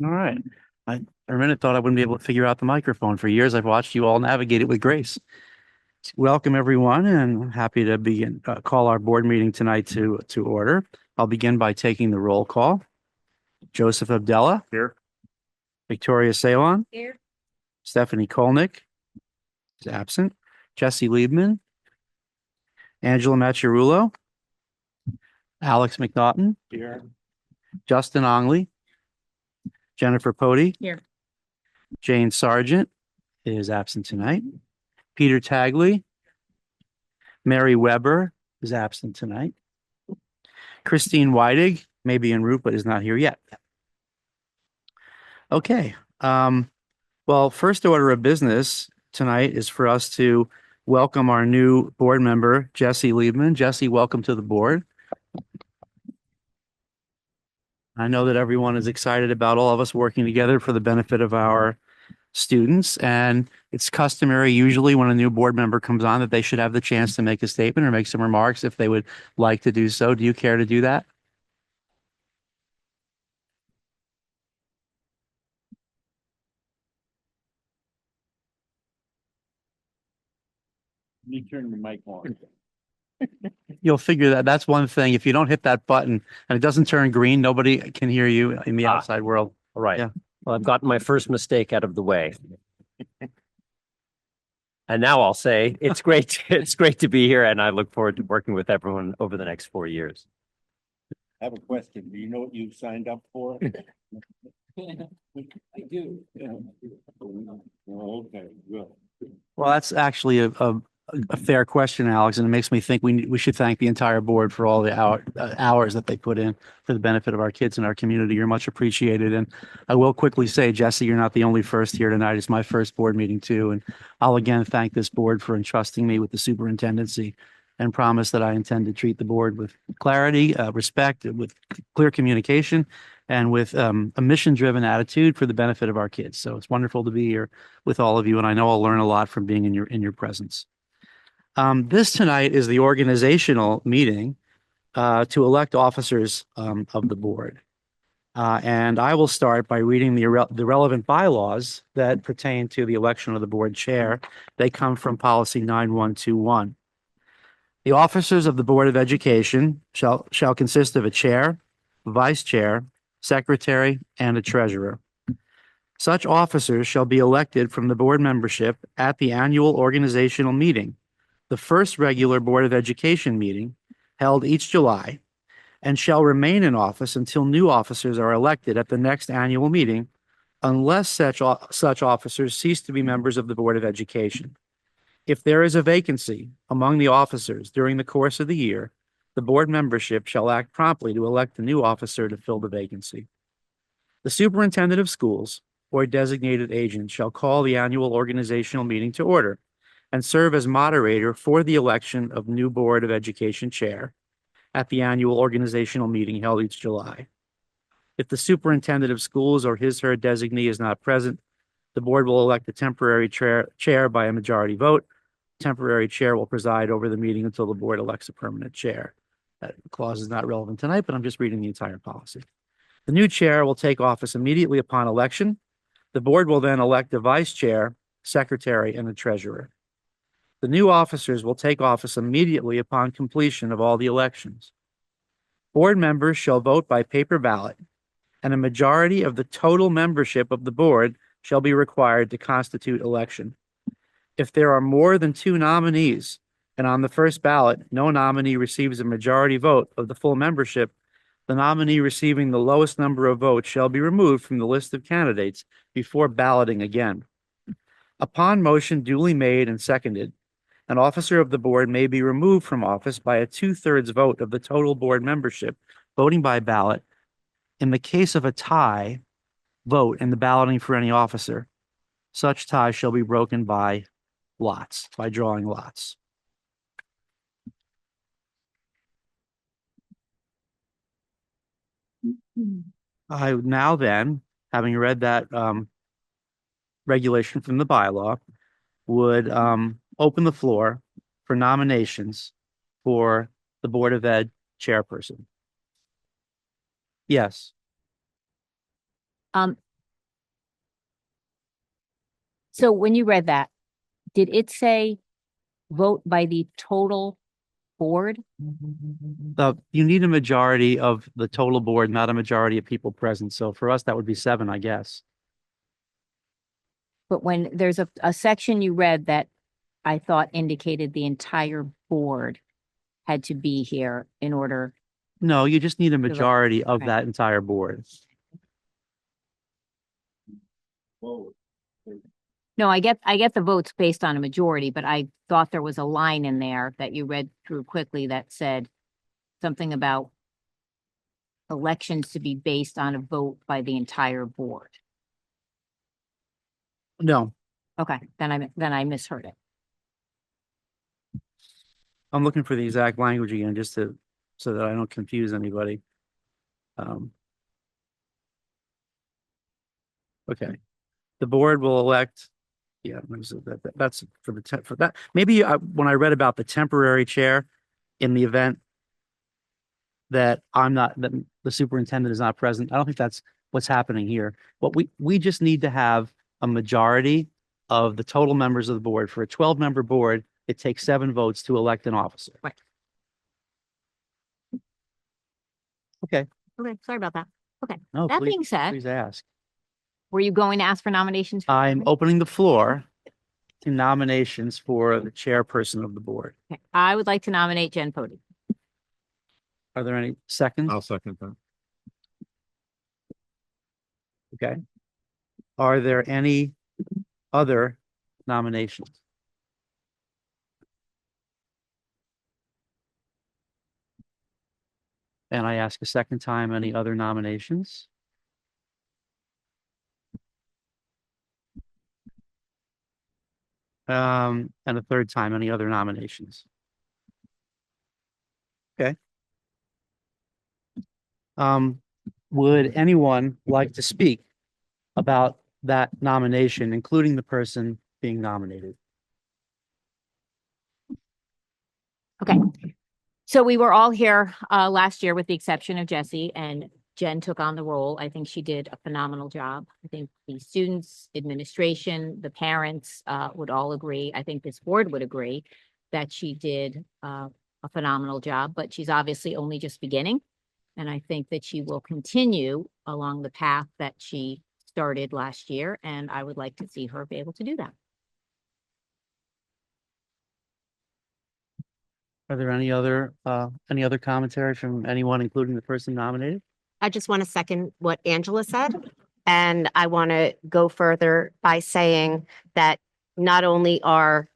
All right. I for a minute thought I wouldn't be able to figure out the microphone. For years, I've watched you all navigate it with grace. Welcome, everyone, and I'm happy to call our board meeting tonight to order. I'll begin by taking the roll call. Joseph Abdella. Here. Victoria Ceylon. Here. Stephanie Kolnick is absent. Jesse Liebman. Angela Maciarulo. Alex McNaughton. Here. Justin Ongley. Jennifer Pody. Here. Jane Sargent is absent tonight. Peter Tagley. Mary Weber is absent tonight. Christine Weidig may be en route, but is not here yet. Okay. Well, first order of business tonight is for us to welcome our new board member, Jesse Liebman. Jesse, welcome to the board. I know that everyone is excited about all of us working together for the benefit of our students, and it's customary usually when a new board member comes on that they should have the chance to make a statement or make some remarks if they would like to do so. Do you care to do that? You turn the mic on. You'll figure that that's one thing. If you don't hit that button and it doesn't turn green, nobody can hear you in the outside world. All right. Yeah. Well, I've gotten my first mistake out of the way. And now I'll say it's great. It's great to be here, and I look forward to working with everyone over the next 4 years. I have a question. Do you know what you signed up for? I do. Oh, okay, good. Well, that's actually a fair question, Alex, and it makes me think we should thank the entire board for all the hours that they put in for the benefit of our kids and our community. You're much appreciated. And I will quickly say, Jesse, you're not the only first here tonight. It's my first board meeting too. And I'll again thank this board for entrusting me with the superintendency and promise that I intend to treat the board with clarity, respect, with clear communication, and with a mission-driven attitude for the benefit of our kids. So it's wonderful to be here with all of you, and I know I'll learn a lot from being in your presence. This tonight is the organizational meeting to elect officers of the board. And I will start by reading the relevant bylaws that pertain to the election of the board chair. They come from policy 9121. The officers of the Board of Education shall consist of a chair, vice chair, secretary, and a treasurer. Such officers shall be elected from the board membership at the annual organizational meeting, the first regular Board of Education meeting held each July, and shall remain in office until new officers are elected at the next annual meeting, unless such officers cease to be members of the Board of Education. If there is a vacancy among the officers during the course of the year, the board membership shall act promptly to elect a new officer to fill the vacancy. The superintendent of schools or designated agent shall call the annual organizational meeting to order and serve as moderator for the election of new Board of Education chair at the annual organizational meeting held each July. If the superintendent of schools or his/her designee is not present, the board will elect a temporary chair by a majority vote. Temporary chair will preside over the meeting until the board elects a permanent chair. That clause is not relevant tonight, but I'm just reading the entire policy. The new chair will take office immediately upon election. The board will then elect a vice chair, secretary, and a treasurer. The new officers will take office immediately upon completion of all the elections. Board members shall vote by paper ballot, and a majority of the total membership of the board shall be required to constitute election. If there are more than 2 nominees, and on the first ballot, no nominee receives a majority vote of the full membership, the nominee receiving the lowest number of votes shall be removed from the list of candidates before balloting again. Upon motion duly made and seconded, an officer of the board may be removed from office by a 2/3 vote of the total board membership voting by ballot. In the case of a tie vote in the balloting for any officer, such tie shall be broken by lots, by drawing lots. I now then, having read that regulation from the bylaw, would open the floor for nominations for the Board of Ed chairperson. Yes. So when you read that, did it say vote by the total board? You need a majority of the total board, not a majority of people present. So for us, that would be 7, I guess. But when there's a section you read that I thought indicated the entire board had to be here in order. No, you just need a majority of Okay. that entire board. Whoa. No, I get the votes based on a majority, but I thought there was a line in there that you read through quickly that said something about elections to be based on a vote by the entire board. No, Okay, then I misheard it. I'm looking for the exact language again, just so that I don't confuse anybody. Okay. The board will elect, yeah, that's for for that. Maybe when I read about the temporary chair in the event that that the superintendent is not present, I don't think that's what's happening here. What we just need to have a majority of the total members of the board. For a 12-member board, it takes 7 votes to elect an officer. Right. Okay. Okay, sorry about that. Okay, No, that please, being said, please ask. were you going to ask for nominations? for I'm chairman? opening the floor to nominations for the chairperson of the board. Okay, I would like to nominate Jen Pody. Are there any seconds? I'll second that. Okay. Are there any other nominations? And I ask a second time, any other nominations? And a third time, any other nominations? Okay. Would anyone like to speak about that nomination, including the person being nominated? Okay. So we were all here last year with the exception of Jesse, and Jen took on the role. I think she did a phenomenal job. I think the students, administration, the parents would all agree. I think this board would agree that she did a phenomenal job, but she's obviously only just beginning. And I think that she will continue along the path that she started last year, and I would like to see her be able to do that. Are there any other commentary from anyone, including the person nominated? I just want to second what Angela said. And I want to go further by saying that not only am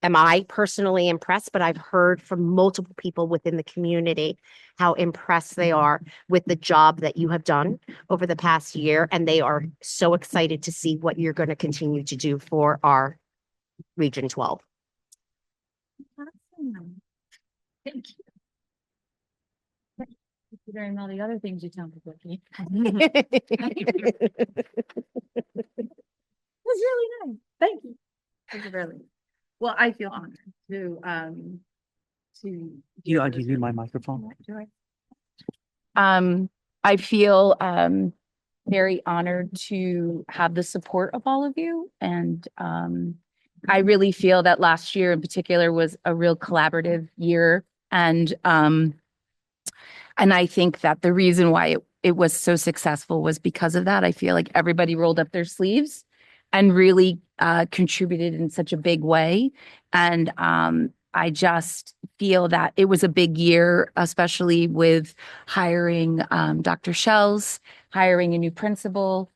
I personally impressed, but I've heard from multiple people within the community how impressed they are with the job that you have done over the past year. And they are so excited to see what you're going to continue to do for our Region 12. Awesome. Thank you. Considering all the other things you tell me, Vicky. Was really nice. Thank you. Thank you really. Well, I feel honored to Do you need my microphone? I feel very honored to have the support of all of you. And I really feel that last year in particular was a real collaborative year. And I think that the reason why it was so successful was because of that. I feel like everybody rolled up their sleeves and really contributed in such a big way. And I just feel that it was a big year, especially with hiring Dr. Shells, hiring a new principal,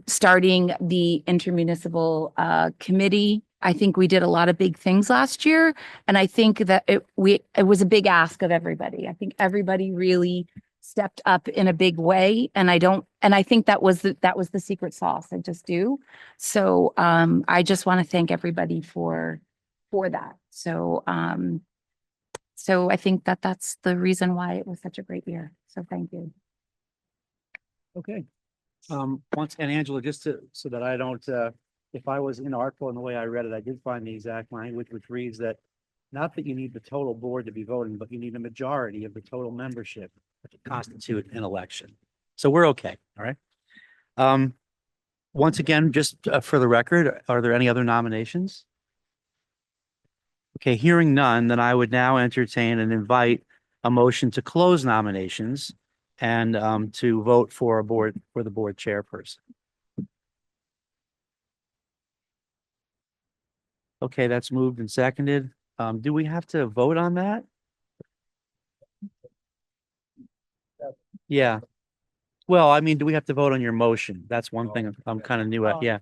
starting the intermunicipal committee. I think we did a lot of big things last year. And I think that it was a big ask of everybody. I think everybody really stepped up in a big way. And I think that was the secret sauce. I just do. So I just want to thank everybody for that. So I think that that's the reason why it was such a great year. So thank you. Okay. And Angela, just so that I don't, if I was inartful in the way I read it, I did find the exact language, which reads that not that you need the total board to be voting, but you need a majority of the total membership to constitute an election. So we're okay. All right. once again, just for the record, are there any other nominations? Okay, hearing none, then I would now entertain and invite a motion to close nominations and to vote for the board chairperson. Okay, that's moved and seconded. Do we have to vote on that? Yeah. Well, I mean, do we have to vote on your motion? That's one thing I'm kind of new at. Yeah.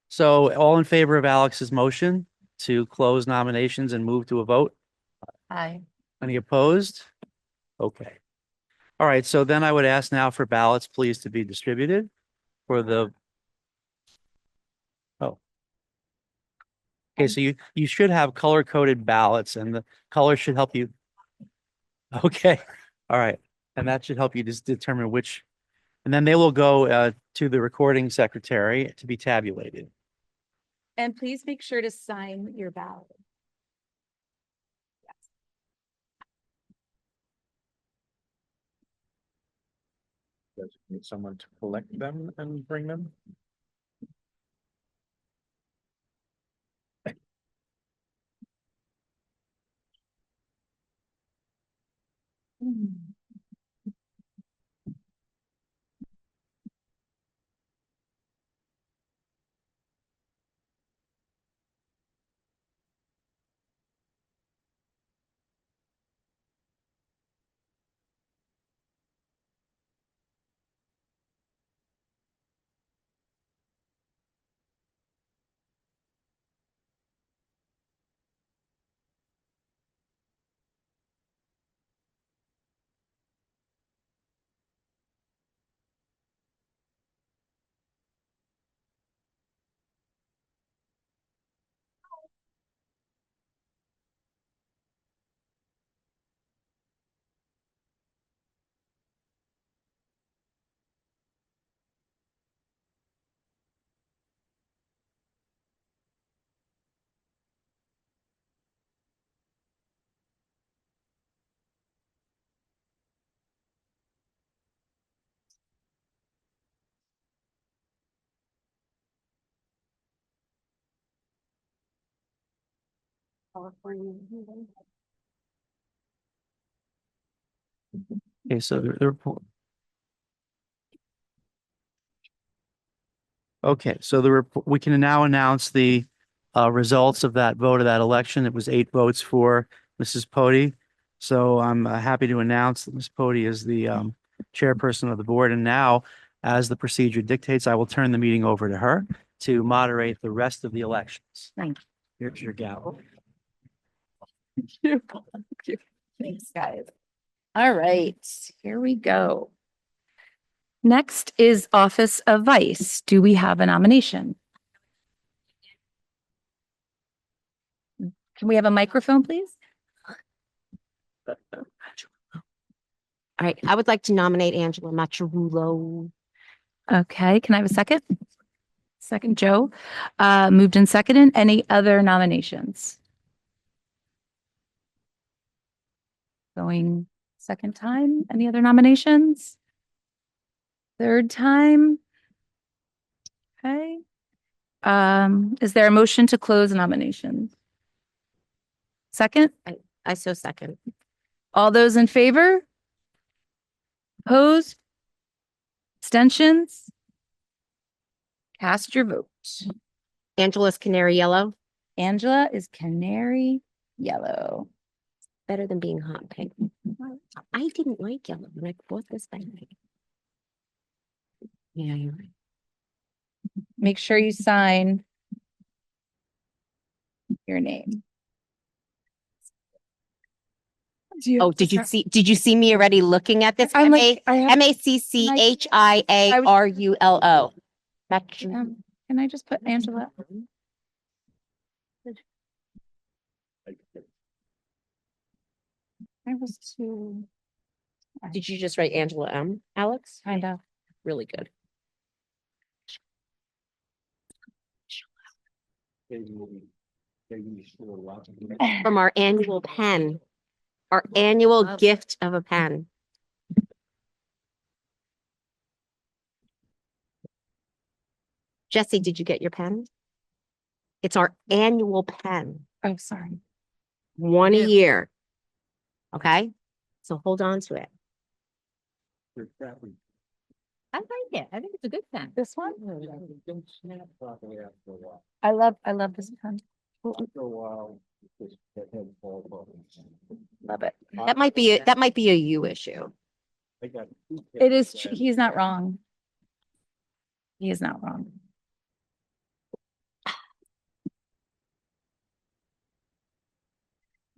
So all in favor of Alex's motion to close nominations and move to a vote? Aye. Any opposed? Okay. All right, so then I would ask now for ballots, please, to be distributed for the. Oh. Okay, so you should have color-coded ballots and the color should help you. Okay, all right. And that should help you just determine which, and then they will go to the recording secretary to be tabulated. And please make sure to sign your ballot. Need someone to collect them and bring them? Okay, so the report. Okay, so the report, we can now announce the results of that vote of that election. It was 8 votes for Mrs. Pody. So I'm happy to announce that Ms. Pody is the chairperson of the board. And now, as the procedure dictates, I will turn the meeting over to her to moderate the rest of the elections. Thank you. Here's your gavel. Thanks, guys. All right, here we go. Next is Office of Vice. Do we have a nomination? Can we have a microphone, please? All right, I would like to nominate Angela Macharulo. Okay, can I have a second? Second, Joe. Moved and seconded. Any other nominations? Going second time. Any other nominations? Third time. Okay. Is there a motion to close nominations? Second, I so second. all those in favor? Opposed? Abstentions? Cast your vote. Angela's canary yellow, Angela is canary yellow. better than being hot pink. I didn't like yellow when I bought this thing. Yeah, you're right. Make sure you sign your name. Oh, did you see me already looking at this? I'm like, I have, Macchiarulo. can I just put Angela? I was too. Did you just write Angela M, Alex? Kind of. Really good. From our annual pen, our annual gift of a pen. Jesse, did you get your pen? It's our annual pen, Oh, sorry. one a year. Okay, so hold on to it. I like it. I think it's a good pen. This one? Don't snap properly after a while. I love this pen. After a while, just the head falls off. Love it. That might be a you issue. I got two It is, pens. he's not wrong. He is not wrong.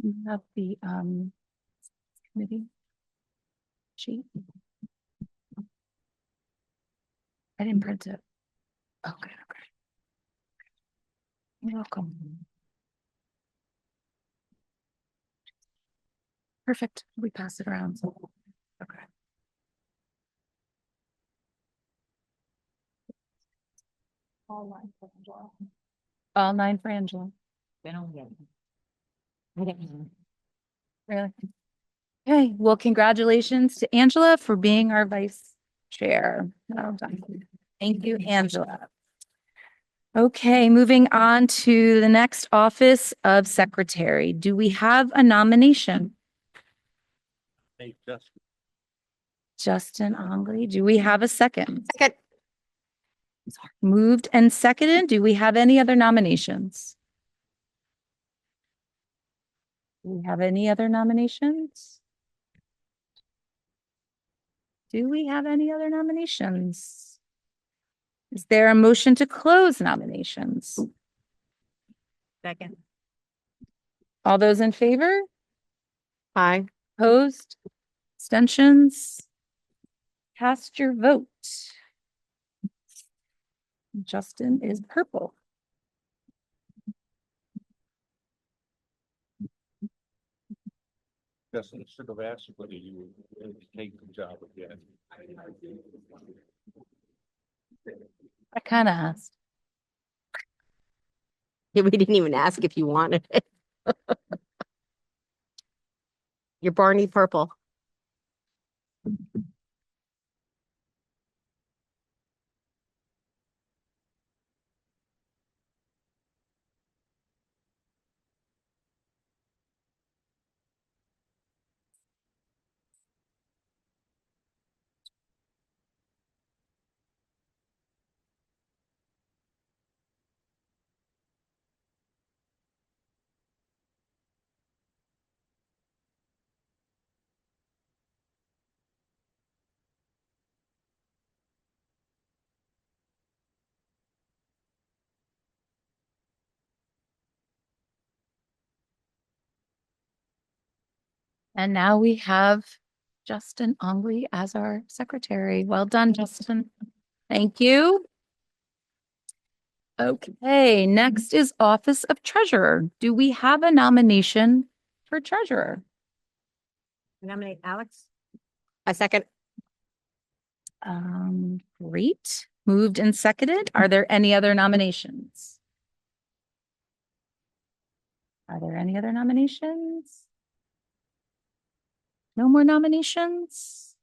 You have the, committee sheet. I didn't print it. Okay, okay. You're welcome. Perfect. We pass it around. Okay. All nine for Angela. I don't get it. I don't know. Really? Okay, well, congratulations to Angela for being our vice chair. Well done. Thank you, Angela. Okay, moving on to the next office of secretary. Do we have a nomination? Hey, Justin. Justin Ongley, do we have a second? Second, Moved and seconded. Do we have any other nominations? Do we have any other nominations? Do we have any other nominations? Is there a motion to close nominations? Second. All those in favor? aye. Opposed? Abstentions? Cast your vote. Justin is purple. Justin, should have asked whether you would take the job again. I kind of asked. We didn't even ask if you wanted it. You're Barney Purple. And now we have Justin Ongley as our secretary. Well done, Justin. Thank you. Okay, next is Office of Treasurer. Do we have a nomination for treasurer? Nominate Alex? A second, Great. Moved and seconded. Are there any other nominations? Are there any other nominations? No more nominations?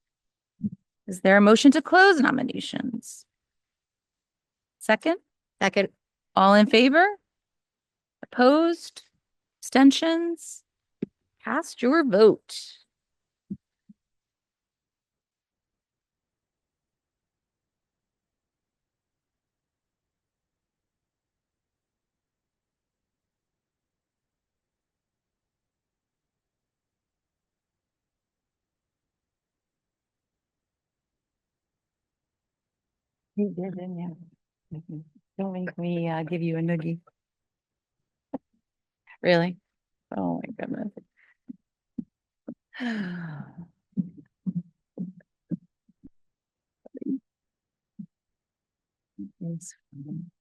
Is there a motion to close nominations? Second, second, all in favor? Opposed? Abstentions? Cast your vote. You did, didn't you? Don't make me give you a noogie. Really? Oh my goodness. It's fine.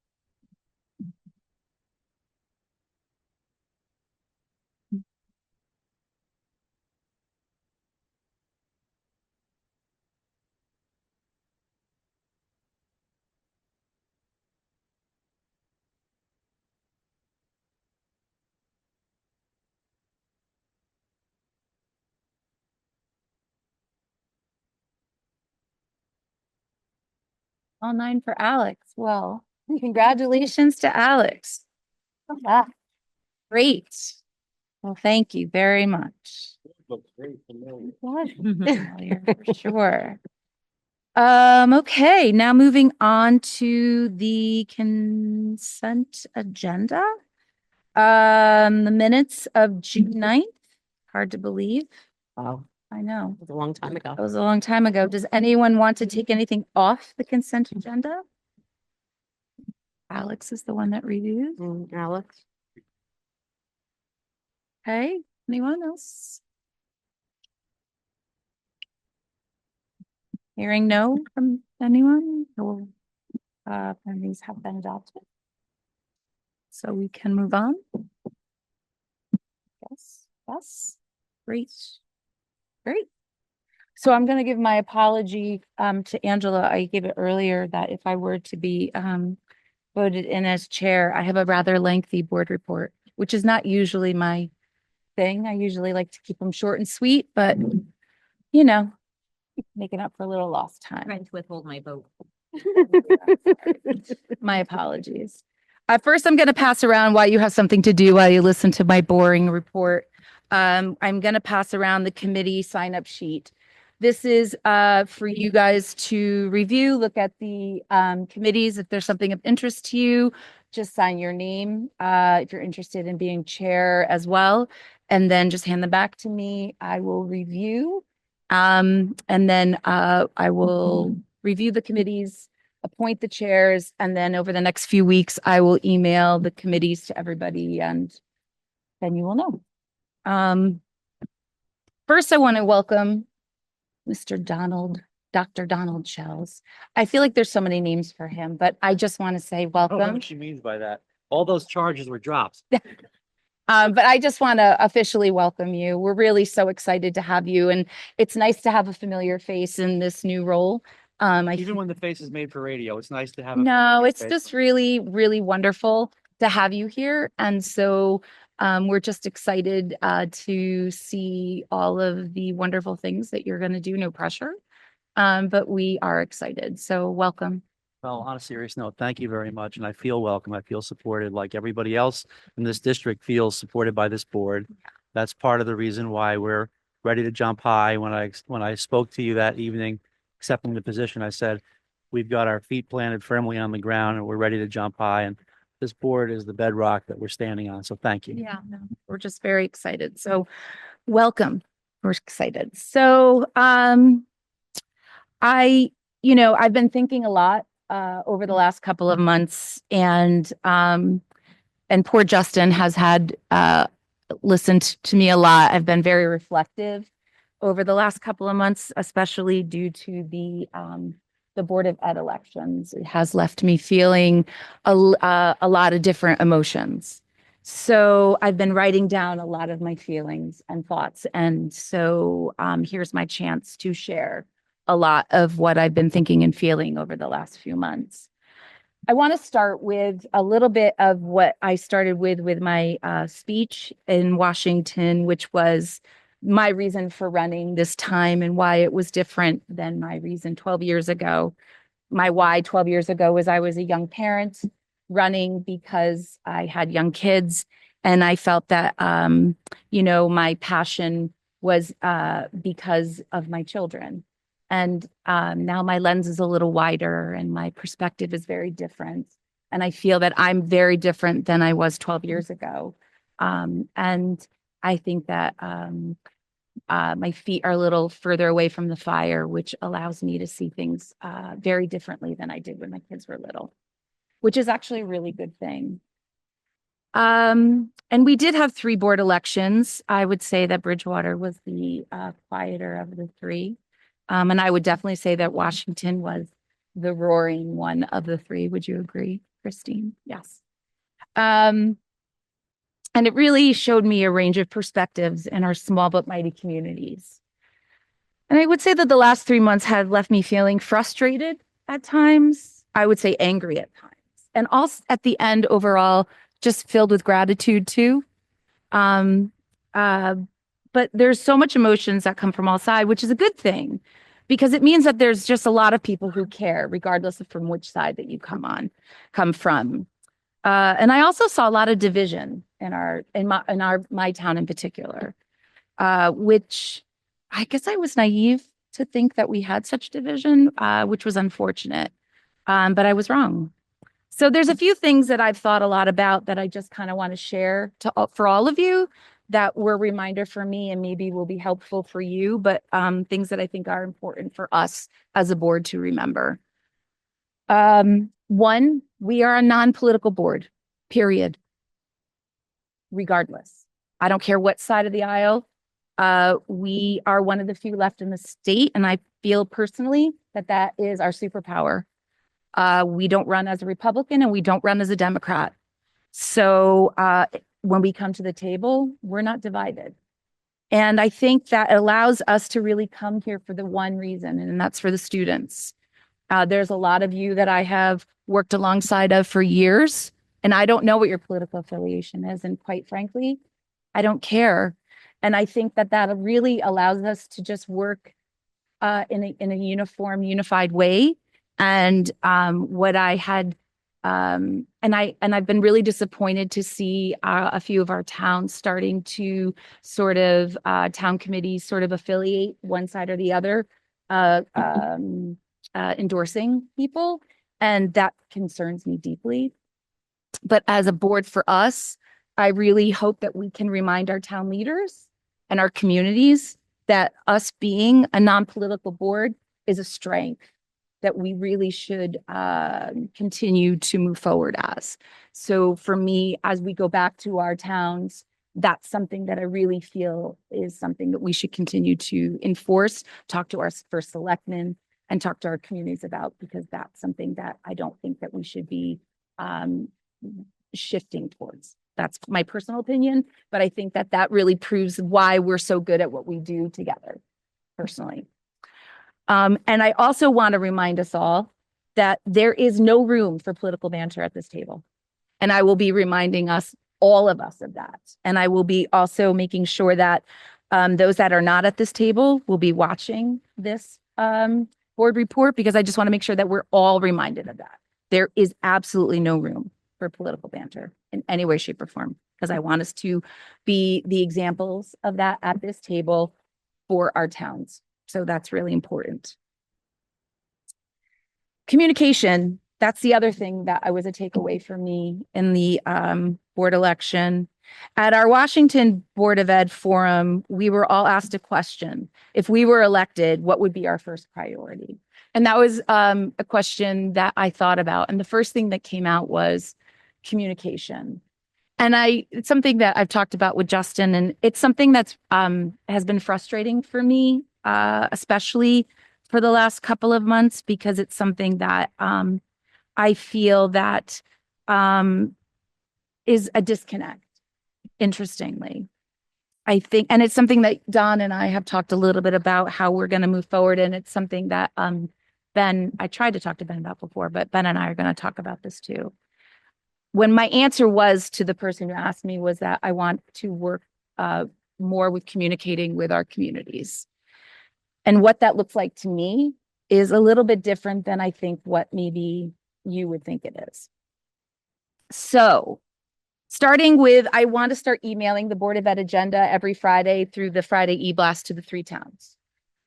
All nine for Alex. Well, Congratulations to Alex. Ah, great. Well, thank you very much. Looks very familiar. Familiar for sure. Okay, now moving on to the consent agenda. The minutes of June 9th, hard to believe. Wow, I know. it was a long time ago. That was a long time ago. Does anyone want to take anything off the consent agenda? Alex is the one that reviews. Alex? Okay, anyone else? Hearing no from anyone, well, and these have been adopted. So we can move on. Yes, great, great. So I'm going to give my apology to Angela. I gave it earlier that if I were to be voted in as chair, I have a rather lengthy board report, which is not usually my thing. I usually like to keep them short and sweet, but you know, making up for a little lost time. Trying to withhold my vote. My apologies. First, I'm going to pass around while you have something to do while you listen to my boring report. I'm going to pass around the committee sign-up sheet. This is for you guys to review, look at the committees. If there's something of interest to you, just sign your name if you're interested in being chair as well. And then just hand them back to me. I will review. And then I will review the committees, appoint the chairs, and then over the next few weeks, I will email the committees to everybody and then you will know. First, I want to welcome Mr. Dr. Donald Shells. I feel like there's so many names for him, but I just want to say I don't know welcome. what she means by that. All those charges were dropped. But I just want to officially welcome you. We're really so excited to have you, and it's nice to have a familiar face in this new role. Even when the face is made for radio, it's nice to have. No, it's face. just really, really wonderful to have you here. And so we're just excited to see all of the wonderful things that you're going to do. No pressure, but we are excited. So welcome. Well, on a serious note, thank you very much. And I feel welcome. I feel supported like everybody else in this district feels supported by this board. That's part of the reason why we're ready to jump high. When I spoke to you that evening, accepting the position, I said, we've got our feet planted firmly on the ground and we're ready to jump high. And this board is the bedrock that we're standing on. So thank you. Yeah, no, we're just very excited. So welcome. We're excited. So I've been thinking a lot over the last couple of months, and poor Justin has had listened to me a lot. I've been very reflective over the last couple of months, especially due to the Board of Ed elections. It has left me feeling a lot of different emotions. So I've been writing down a lot of my feelings and thoughts, and so here's my chance to share a lot of what I've been thinking and feeling over the last few months. I want to start with a little bit of what I started with my speech in Washington, which was my reason for running this time and why it was different than my reason 12 years ago. My why 12 years ago was I was a young parent running because I had young kids, and I felt that, my passion was because of my children. And now my lens is a little wider and my perspective is very different. And I feel that I'm very different than I was 12 years ago. And I think that my feet are a little further away from the fire, which allows me to see things very differently than I did when my kids were little, which is actually a really good thing. And we did have 3 board elections. I would say that Bridgewater was the quieter of the 3. And I would definitely say that Washington was the roaring one of the 3. Would you agree, Christine? Yes. And it really showed me a range of perspectives in our small but mighty communities. And I would say that the last 3 months had left me feeling frustrated at times. I would say angry at times. And also at the end, overall, just filled with gratitude too. But there's so much emotions that come from all sides, which is a good thing. because it means that there's just a lot of people who care, regardless of from which side that you come from. And I also saw a lot of division in my town in particular, which I guess I was naive to think that we had such division, which was unfortunate. But I was wrong. So there's a few things that I've thought a lot about that I just kind of want to share for all of you that were a reminder for me and maybe will be helpful for you, but things that I think are important for us as a board to remember. One, we are a non-political board, period. Regardless. I don't care what side of the aisle. We are one of the few left in the state, and I feel personally that that is our superpower. We don't run as a Republican and we don't run as a Democrat. So when we come to the table, we're not divided. And I think that allows us to really come here for the one reason, and that's for the students. There's a lot of you that I have worked alongside of for years, and I don't know what your political affiliation is. And quite frankly, I don't care. And I think that that really allows us to just work in a unified way. And what I had, and I've been really disappointed to see a few of our towns starting to sort of town committees sort of affiliate one side or the other, endorsing people, and that concerns me deeply. But as a board for us, I really hope that we can remind our town leaders and our communities that us being a non-political board is a strength that we really should continue to move forward as. So for me, as we go back to our towns, that's something that I really feel is something that we should continue to enforce, talk to our first selectmen, and talk to our communities about, because that's something that I don't think that we should be shifting towards. That's my personal opinion, but I think that that really proves why we're so good at what we do together, personally. And I also want to remind us all that there is no room for political banter at this table. And I will be reminding all of us of that. And I will be also making sure that those that are not at this table will be watching this board report, because I just want to make sure that we're all reminded of that. There is absolutely no room for political banter in any way, shape, or form, because I want us to be the examples of that at this table for our towns. So that's really important. Communication, that's the other thing that was a takeaway for me in the board election. At our Washington Board of Ed forum, we were all asked a question. If we were elected, what would be our first priority? And that was a question that I thought about. And the first thing that came out was communication. And it's something that I've talked about with Justin, and it's something that's has been frustrating for me, especially for the last couple of months, because it's something that I feel that is a disconnect, interestingly. I think, and it's something that Don and I have talked a little bit about how we're going to move forward. And it's something that Ben, I tried to talk to Ben about before, but Ben and I are going to talk about this too. When my answer was to the person who asked me was that I want to work more with communicating with our communities. And what that looks like to me is a little bit different than I think what maybe you would think it is. So starting with, I want to start emailing the Board of Ed agenda every Friday through the Friday e-blast to the 3 towns.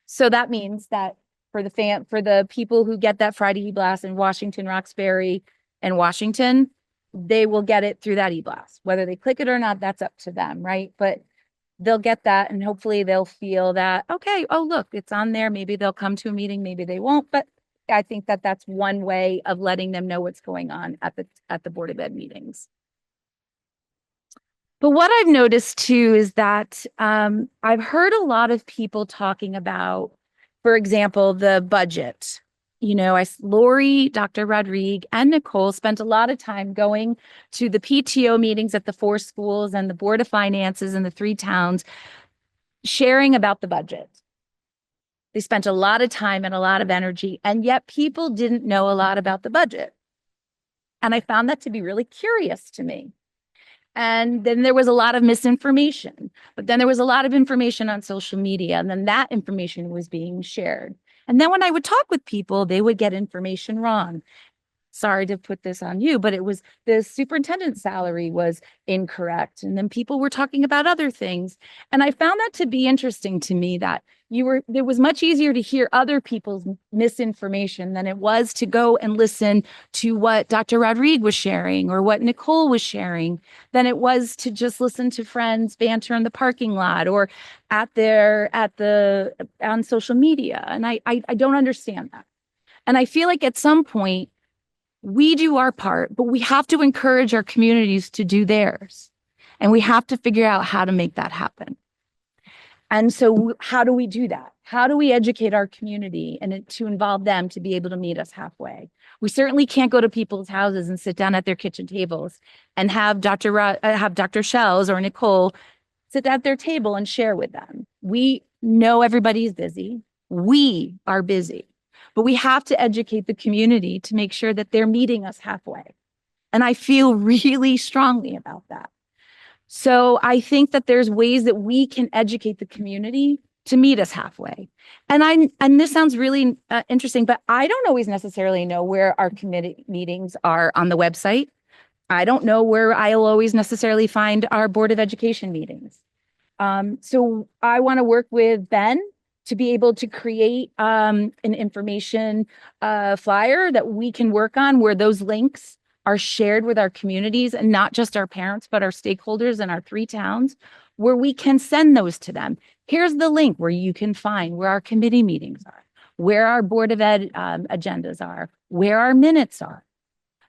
So that means that for the people who get that Friday e-blast in Washington, Roxbury, and Washington, they will get it through that e-blast. Whether they click it or not, that's up to them, right? But they'll get that, and hopefully they'll feel that, okay, oh, look, it's on there. Maybe they'll come to a meeting, maybe they won't. But I think that that's one way of letting them know what's going on at the Board of Ed meetings. But what I've noticed too is that I've heard a lot of people talking about, for example, the budget. You know, Lori, Dr. Rodrigue, and Nicole spent a lot of time going to the PTO meetings at the 4 schools and the Board of Finances in the 3 towns, sharing about the budget. They spent a lot of time and a lot of energy, and yet people didn't know a lot about the budget. And I found that to be really curious to me. And then there was a lot of misinformation, but then there was a lot of information on social media, and then that information was being shared. And then when I would talk with people, they would get information wrong. Sorry to put this on you, but it was the superintendent's salary was incorrect. And then people were talking about other things. And I found that to be interesting to me that there was much easier to hear other people's misinformation than it was to go and listen to what Dr. Rodrigue was sharing or what Nicole was sharing, than it was to just listen to friends banter in the parking lot or on social media. And I don't understand that. And I feel like at some point, we do our part, but we have to encourage our communities to do theirs. And we have to figure out how to make that happen. And so how do we do that? How do we educate our community and to involve them to be able to meet us halfway? We certainly can't go to people's houses and sit down at their kitchen tables and have Dr. Shells or Nicole sit at their table and share with them. We know everybody's busy. We are busy. But we have to educate the community to make sure that they're meeting us halfway. And I feel really strongly about that. So I think that there's ways that we can educate the community to meet us halfway. And this sounds really interesting, but I don't always necessarily know where our committee meetings are on the website. I don't know where I'll always necessarily find our Board of Education meetings. So I want to work with Ben to be able to create an information flyer that we can work on where those links are shared with our communities and not just our parents, but our stakeholders in our 3 towns, where we can send those to them. Here's the link where you can find where our committee meetings are, where our Board of Ed agendas are, where our minutes are.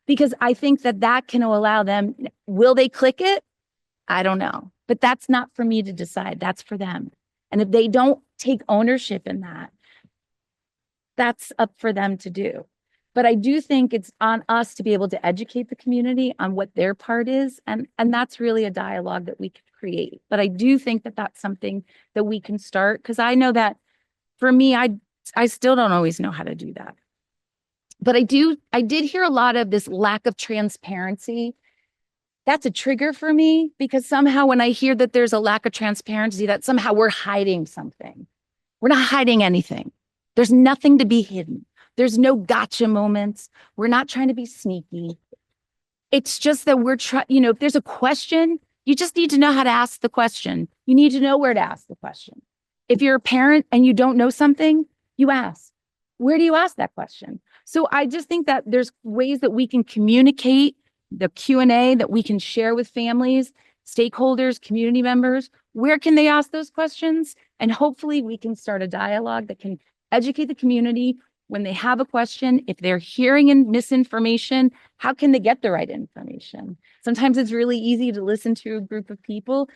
Because I think that can allow them, will they click it? I don't know, but that's not for me to decide. That's for them. And if they don't take ownership in that, that's up for them to do. But I do think it's on us to be able to educate the community on what their part is. And that's really a dialogue that we can create. But I do think that that's something that we can start, because I know that for me, I still don't always know how to do that. But I did hear a lot of this lack of transparency. That's a trigger for me, because somehow when I hear that there's a lack of transparency, that somehow we're hiding something. We're not hiding anything. There's nothing to be hidden. There's no gotcha moments. We're not trying to be sneaky. It's just that we're trying, if there's a question, you just need to know how to ask the question. You need to know where to ask the question. If you're a parent and you don't know something, you ask. Where do you ask that question? So I just think that there's ways that we can communicate the Q&A that we can share with families, stakeholders, community members. Where can they ask those questions? And hopefully we can start a dialogue that can educate the community when they have a question. If they're hearing misinformation, how can they get the right information? Sometimes it's really easy to listen to a group of people.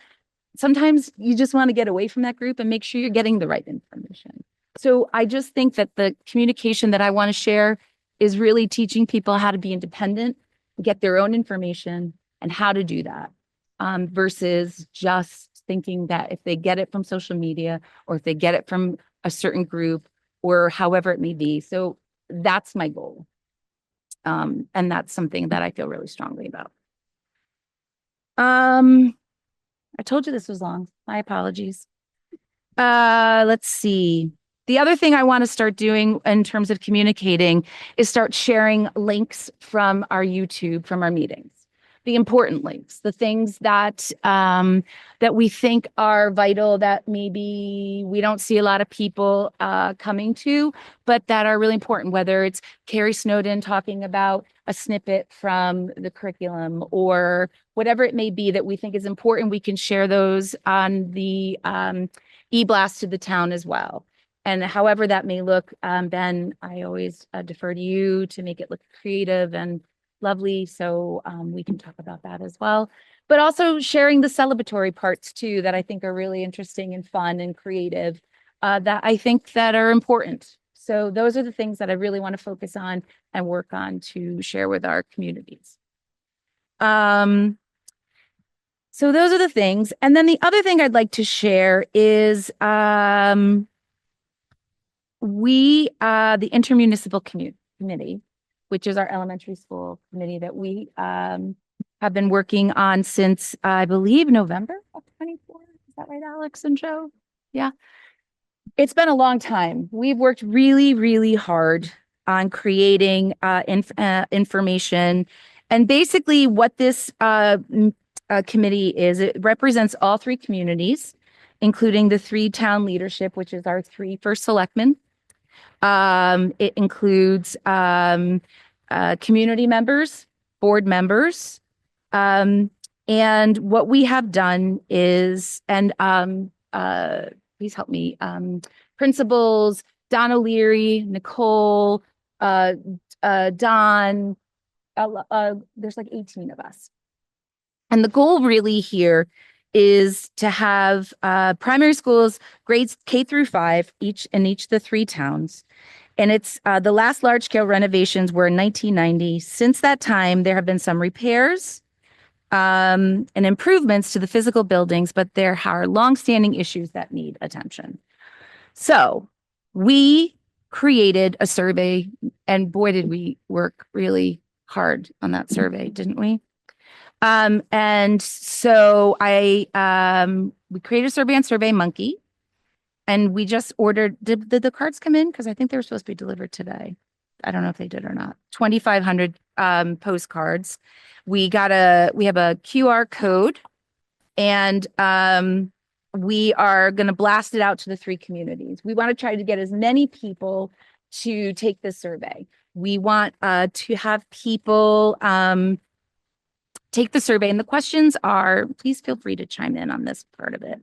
Sometimes you just want to get away from that group and make sure you're getting the right information. So I just think that the communication that I want to share is really teaching people how to be independent, get their own information, and how to do that, versus just thinking that if they get it from social media or if they get it from a certain group or however it may be. So that's my goal. And that's something that I feel really strongly about. I told you this was long. My apologies. Let's see. The other thing I want to start doing in terms of communicating is start sharing links from our YouTube, from our meetings. The important links, the things that that we think are vital, that maybe we don't see a lot of people coming to, but that are really important, whether it's Carrie Snowden talking about a snippet from the curriculum or whatever it may be that we think is important. We can share those on the e-blast to the town as well. And however that may look, Ben, I always defer to you to make it look creative and lovely. So we can talk about that as well. But also sharing the celebratory parts too, that I think are really interesting and fun and creative, that I think that are important. So those are the things that I really want to focus on and work on to share with our communities. So those are the things. And then the other thing I'd like to share is the intermunicipal committee, which is our elementary school committee that we have been working on since, I believe, November of 24. Is that right, Alex and Joe? Yeah. It's been a long time. We've worked really, really hard on creating information. And basically what this committee is, it represents all three communities, including the three town leadership, which is our three first selectmen. It includes community members, board members. And what we have done is, and please help me, principals, Don O'Leary, Nicole, Don, there's like 18 of us. And the goal really here is to have primary schools, grades K through 5, each of the three towns. And it's the last large scale renovations were in 1990. Since that time, there have been some repairs and improvements to the physical buildings, but there are longstanding issues that need attention. So we created a survey, and boy, did we work really hard on that survey, didn't we? And so we created a survey on SurveyMonkey, and we just ordered, did the cards come in? Because I think they were supposed to be delivered today. I don't know if they did or not. 2,500 postcards. We have a QR code, and we are going to blast it out to the three communities. We want to try to get as many people to take this survey. We want to have people take the survey, and the questions are, please feel free to chime in on this part of it.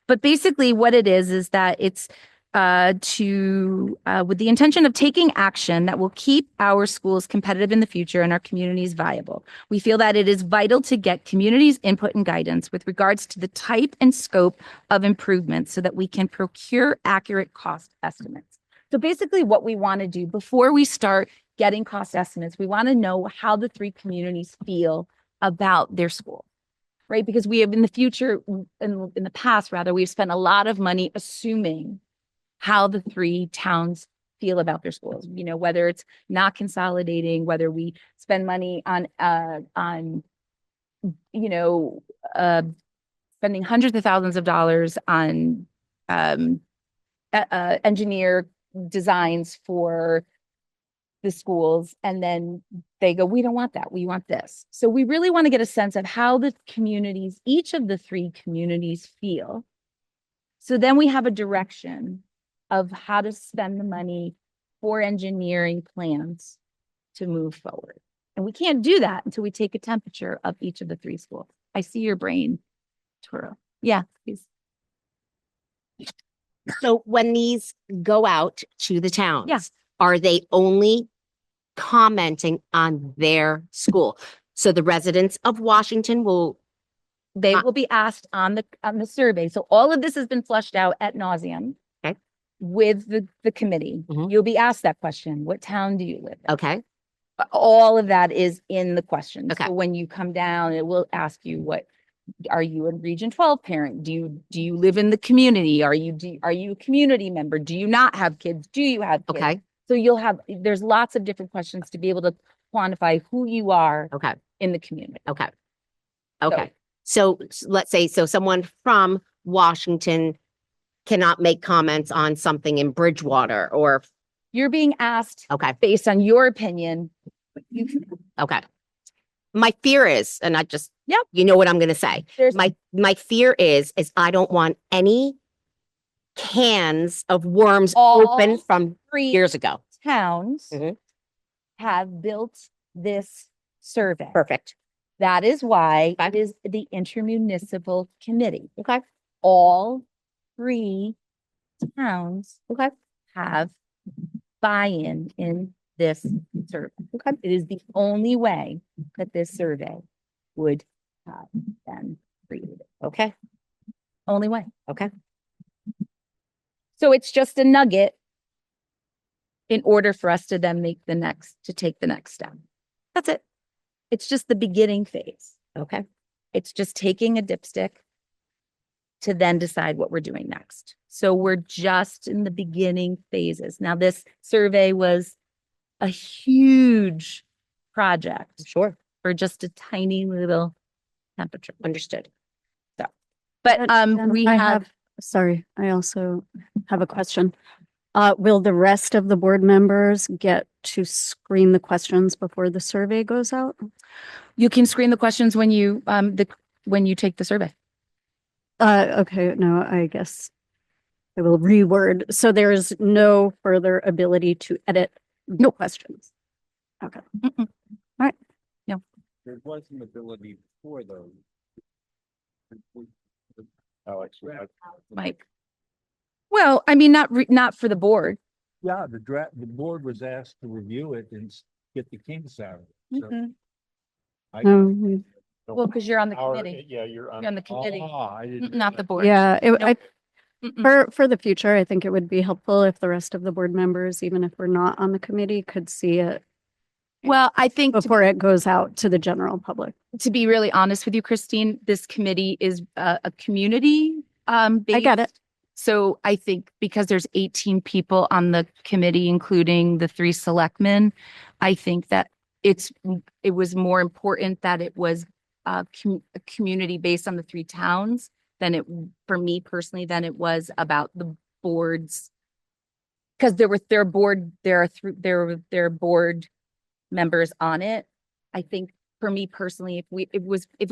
But basically what it is that it's with the intention of taking action that will keep our schools competitive in the future and our communities viable. We feel that it is vital to get communities' input and guidance with regards to the type and scope of improvements so that we can procure accurate cost estimates. So basically what we want to do before we start getting cost estimates, we want to know how the three communities feel about their school, right? Because we have in the past, we've spent a lot of money assuming how the three towns feel about their schools, whether it's not consolidating, whether we spend money on spending hundreds of thousands of dollars on engineer designs for the schools. And then they go, we don't want that. We want this. So we really want to get a sense of how the communities, each of the three communities feel. So then we have a direction of how to spend the money for engineering plans to move forward. And we can't do that until we take a temperature of each of the three schools. I see your brain twirl. Yeah, please. So when these go out to the towns, Yeah. Are they only commenting on their school? So the residents of Washington will, They will be asked on the survey. So all of this has been flushed out ad nauseum. Okay. With the committee. Mhm. You'll be asked that question. What town do you live in? okay, All of that is in the question. Okay. So when you come down, it will ask you, what are you a Region 12 parent? Do you live in the community? Are you a community member? Do you not have kids? Do you have kids? okay, So there's lots of different questions to be able to quantify who you are okay, in the community. okay. Okay. So let's say, someone from Washington cannot make comments on something in Bridgewater or, You're being asked okay, based on your opinion. You can, okay. My fear is, and Yep. you know what I'm going to say. there's My fear is I don't want any cans of worms All open from three years ago. towns Mhm. have built this survey. Perfect. That is why Okay. it is the intermunicipal committee. Okay. All three towns Okay. have buy-in in this survey. Okay. It is the only way that this survey would have been created. Okay. Only way. Okay. So it's just a nugget in order for us to then take the next step. That's it. It's just the beginning phase. Okay. It's just taking a dipstick to then decide what we're doing next. So we're just in the beginning phases. Now, this survey was a huge project Sure. for just a tiny little temperature. Understood. But we I have, sorry, I also have a question. Will the rest of the board members get to screen the questions before the survey goes out? You can screen the questions when you take the survey. Okay, no, I guess I will reword. So there is no further ability to edit the questions. Okay. Mm-mm. There was an ability before those. Alex, Mike. Well, I mean, not for the board. Yeah, the board was asked to review it and get the kinks out of it. So I- No, Well, because you're on the Our- committee. Yeah, you're on. You're on the committee, I didn't. not the board. yeah, Nope. Mm-mm. for the future, I think it would be helpful if the rest of the board members, even if we're not on the committee, could see it Well, I think before it goes out to the general public. to be really honest with you, Christine, this committee is a community I get it. based. So I think because there's 18 people on the committee, including the 3 selectmen, I think that it was more important that it was a community based on the 3 towns than for me personally, than it was about the boards. Because there are board members on it. I think for me personally, if it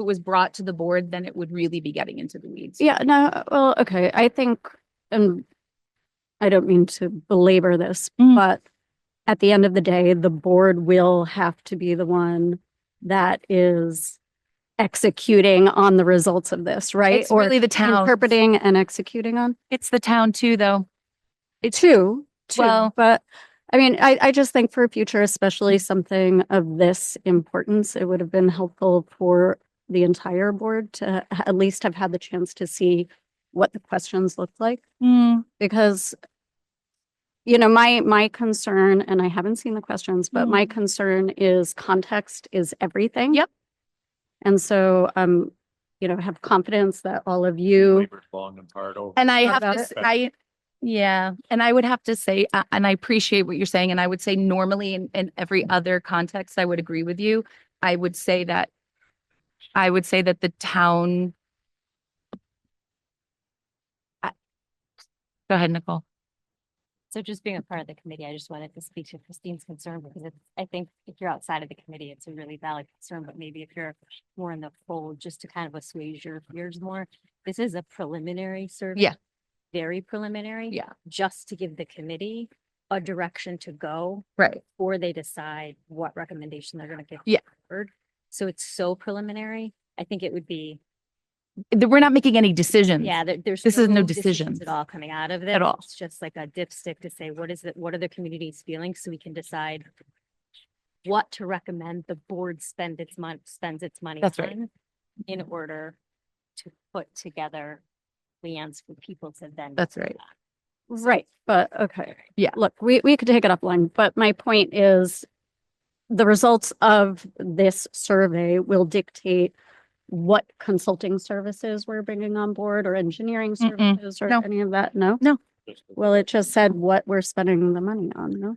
was brought to the board, then it would really be getting into the weeds. Yeah, no, well, okay, I think, and I don't mean to belabor this, Mhm. but at the end of the day, the board will have to be the one that is executing on the results of this, right? It's really the town. Interpreting and executing on. It's the town too, though. Two, Well- but I mean, I just think for future, especially something of this importance, it would have been helpful for the entire board to at least have had the chance to see what the questions looked like. Because, you know, my concern, and I haven't seen the questions, but my concern is context is everything. Yep. And so, you know, have confidence that all of you, Labored long and hard over. And I Thought have about to, it? and I would have to say, and I appreciate what you're saying, and I would say normally in every other context, I would agree with you. I would say that the town. Go ahead, Nicole. So just being a part of the committee, I just wanted to speak to Christine's concern because I think if you're outside of the committee, it's a really valid concern, but maybe if you're more in the fold, just to kind of assuage your fears more. This is a preliminary survey. Yeah. Very preliminary. Yeah. Just to give the committee a direction to go Right. before they decide what recommendation they're gonna give. Yeah. forward. So it's so preliminary. I think it would be, We're not making any decisions. yeah, there's. This is no decisions decisions. At all coming out of this. At all. It's just like a dipstick to say, what is it, what are the community's feelings, so we can decide what to recommend the board spends its money That's right. on in order to put together plans for people to then. That's right. right, but okay. Yeah. Look, we could take it offline, but my point is the results of this survey will dictate what consulting services we're bringing on board or engineering Mm-mm. services or No. any of that. No? No. Well, it just said what we're spending the money on, no?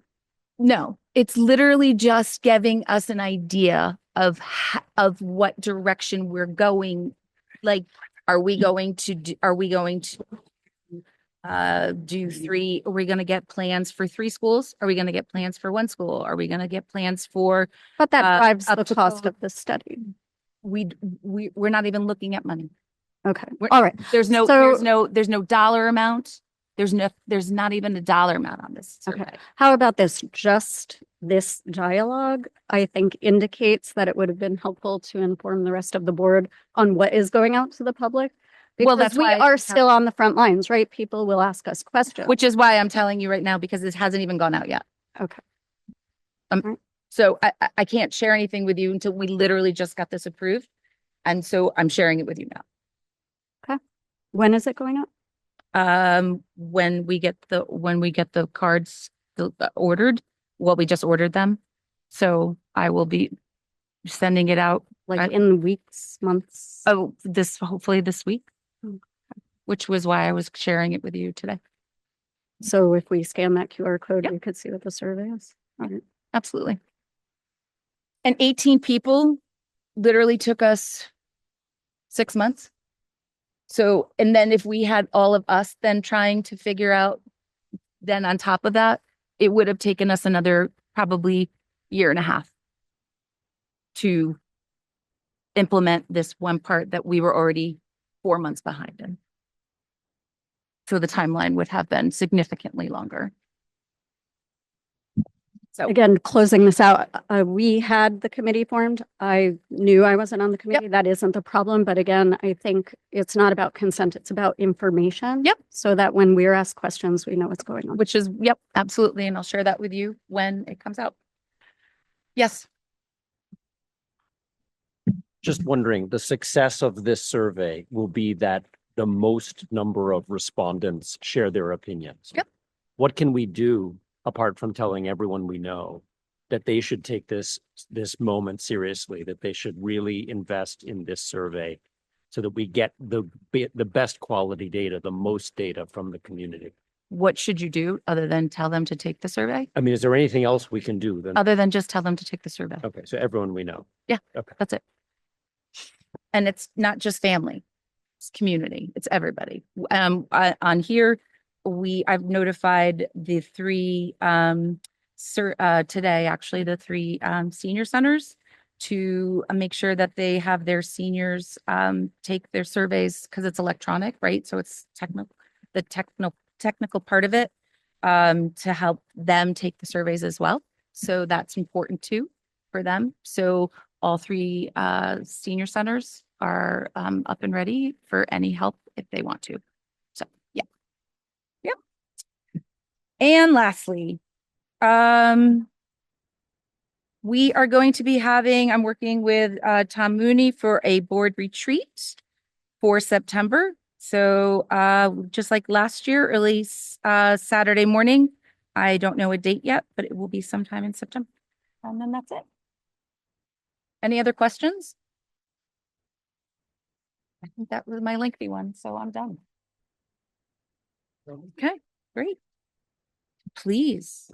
No, it's literally just giving us an idea of what direction we're going. Like, are we going to do 3? Are we going to get plans for 3 schools? Are we going to get plans for 1 school? Are we going to get plans for, But that drives up the to cost code. of the study. we're not even looking at money. Okay, We're- all right. There's no So- dollar amount. There's not even a dollar amount on this Okay. survey. How about this? Just this dialogue, I think indicates that it would have been helpful to inform the rest of the board on what is going out to the public. Well, Because that's we why I are have- still on the front lines, right? People will ask us questions. Which is why I'm telling you right now, because this hasn't even gone out yet. Okay. So I can't share anything with you until we literally just got this approved. And so I'm sharing it with you now. When is it going up? When we get the cards ordered, well, we just ordered them. So I will be sending it out. Like in weeks, months? Hopefully this week, Okay. which was why I was sharing it with you today. So if we scan that QR code, Yep. we could see what the survey is. All right. Absolutely. And 18 people literally took us 6 months. So, and then if we had all of us then trying to figure out, then on top of that, it would have taken us another probably year and a half to implement this one part that we were already 4 months behind in. So the timeline would have been significantly longer. So Again, closing this out, we had the committee formed. I knew I wasn't on the committee. That isn't the problem. But again, I think it's not about consent. It's about information. Yep. So that when we're asked questions, we know what's going on. which is, yep, absolutely. And I'll share that with you when it comes out. Yes. Just wondering, the success of this survey will be that the most number of respondents share their opinions. Yep. What can we do apart from telling everyone we know that they should take this moment seriously, that they should really invest in this survey so that we get the best quality data, the most data from the community? What should you do other than tell them to take the survey? I mean, is there anything else we can do then? Other than just tell them to take the survey? Okay, so everyone we know. That's it. And it's not just family, it's community, it's everybody. On here, I've notified the three, today, actually, the three, senior centers to make sure that they have their seniors, take their surveys because it's electronic, right? So it's technical part of it, to help them take the surveys as well. So that's important too for them. So all three, senior centers are, up and ready for any help if they want to. So, yeah. Yep. And lastly, we are going to be I'm working with, Tom Mooney for a board retreat for September. So, just like last year, early, Saturday morning. I don't know a date yet, but it will be sometime in September. And then that's it. Any other questions? I think that was my lengthy one, so I'm done. Okay, great. Please.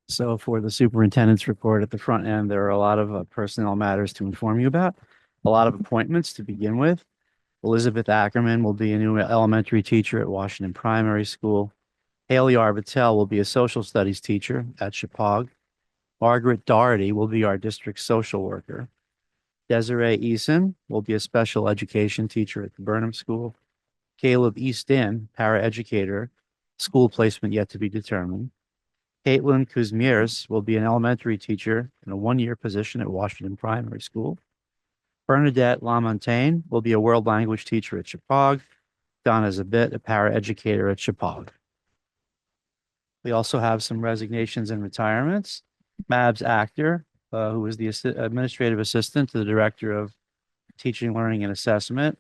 So for the superintendent's report at the front end, there are a lot of personnel matters to inform you about, a lot of appointments to begin with. Elizabeth Ackerman will be a new elementary teacher at Washington Primary School. Haley Arvitel will be a social studies teacher at Chippewa. Margaret Doherty will be our district social worker. Desiree Eason will be a special education teacher at the Burnham School. Caleb Easton, paraeducator, school placement yet to be determined. Caitlin Kuzmiers will be an elementary teacher in a one-year position at Washington Primary School. Bernadette Lamontagne will be a world language teacher at Chippewa. Donna Zabit, a paraeducator at Chippewa. We also have some resignations and retirements. Mabs Actor, who is the administrative assistant to the director of teaching, learning, and assessment,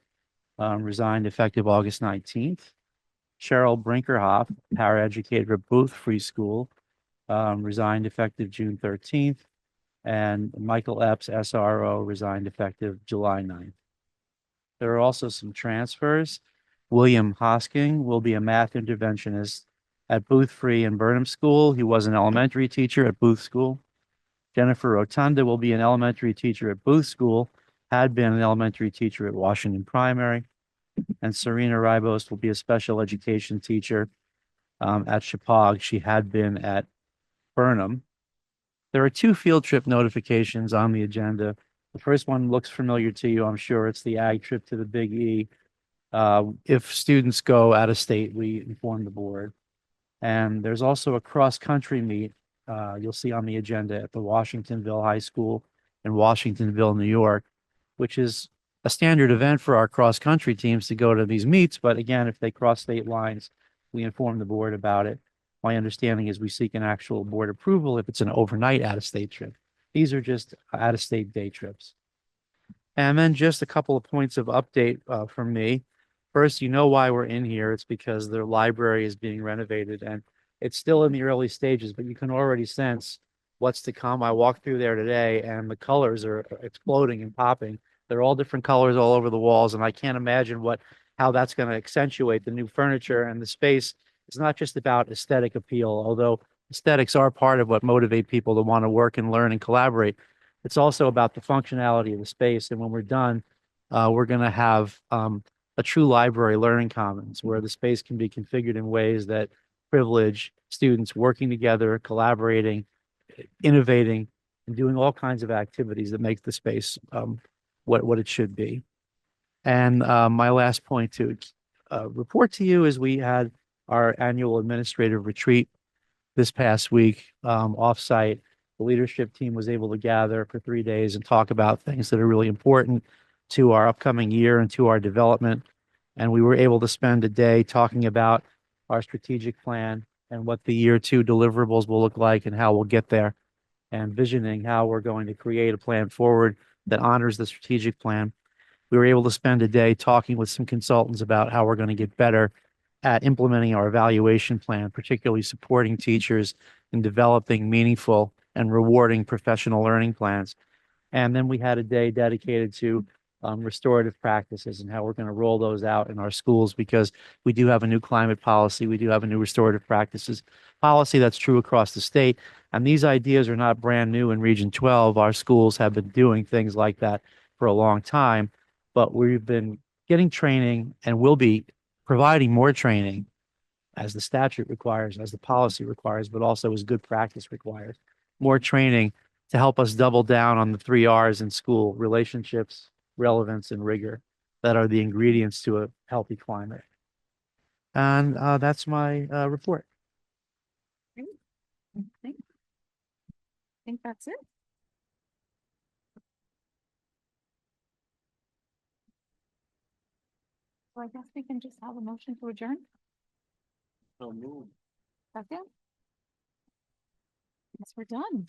resigned effective August 19th. Cheryl Brinkerhoff, paraeducator at Booth Free School, resigned effective June 13th. And Michael Epps, SRO, resigned effective July 9th. There are also some transfers. William Hosking will be a math interventionist at Booth Free and Burnham School. He was an elementary teacher at Booth School. Jennifer Rotunda will be an elementary teacher at Booth School, had been an elementary teacher at Washington Primary. And Serena Ribos will be a special education teacher at Chippewa. She had been at Burnham. There are two field trip notifications on the agenda. The first one looks familiar to you, I'm sure. It's the ag trip to the Big E. If students go out of state, we inform the board. And there's also a cross-country meet you'll see on the agenda at the Washingtonville High School in Washingtonville, New York, which is a standard event for our cross-country teams to go to these meets. But again, if they cross state lines, we inform the board about it. My understanding is we seek an actual board approval if it's an overnight out-of-state trip. These are just out-of-state day trips. And then just a couple of points of update from me. First, you know why we're in here. It's because the library is being renovated and it's still in the early stages, but you can already sense what's to come. I walked through there today and the colors are exploding and popping. They're all different colors all over the walls, and I can't imagine how that's going to accentuate the new furniture and the space. It's not just about aesthetic appeal, although aesthetics are part of what motivate people to want to work and learn and collaborate. It's also about the functionality of the space. And when we're done, we're going to have a true library learning commons where the space can be configured in ways that privilege students working together, collaborating, innovating, and doing all kinds of activities that make the space what it should be. And my last point to report to you is we had our annual administrative retreat this past week offsite. The leadership team was able to gather for 3 days and talk about things that are really important to our upcoming year and to our development. And we were able to spend a day talking about our strategic plan and what the year 2 deliverables will look like and how we'll get there, and visioning how we're going to create a plan forward that honors the strategic plan. We were able to spend a day talking with some consultants about how we're going to get better at implementing our evaluation plan, particularly supporting teachers in developing meaningful and rewarding professional learning plans. And then we had a day dedicated to restorative practices and how we're going to roll those out in our schools, because we do have a new climate policy. We do have a new restorative practices policy that's true across the state. And these ideas are not brand new in Region 12. Our schools have been doing things like that for a long time, but we've been getting training and will be providing more training as the statute requires, as the policy requires, but also as good practice requires. More training to help us double down on the 3 R's in school: relationships, relevance, and rigor, that are the ingredients to a healthy climate. And that's my report. I think that's it. So I guess we can just have a motion to adjourn. So move. Second. Guess we're done.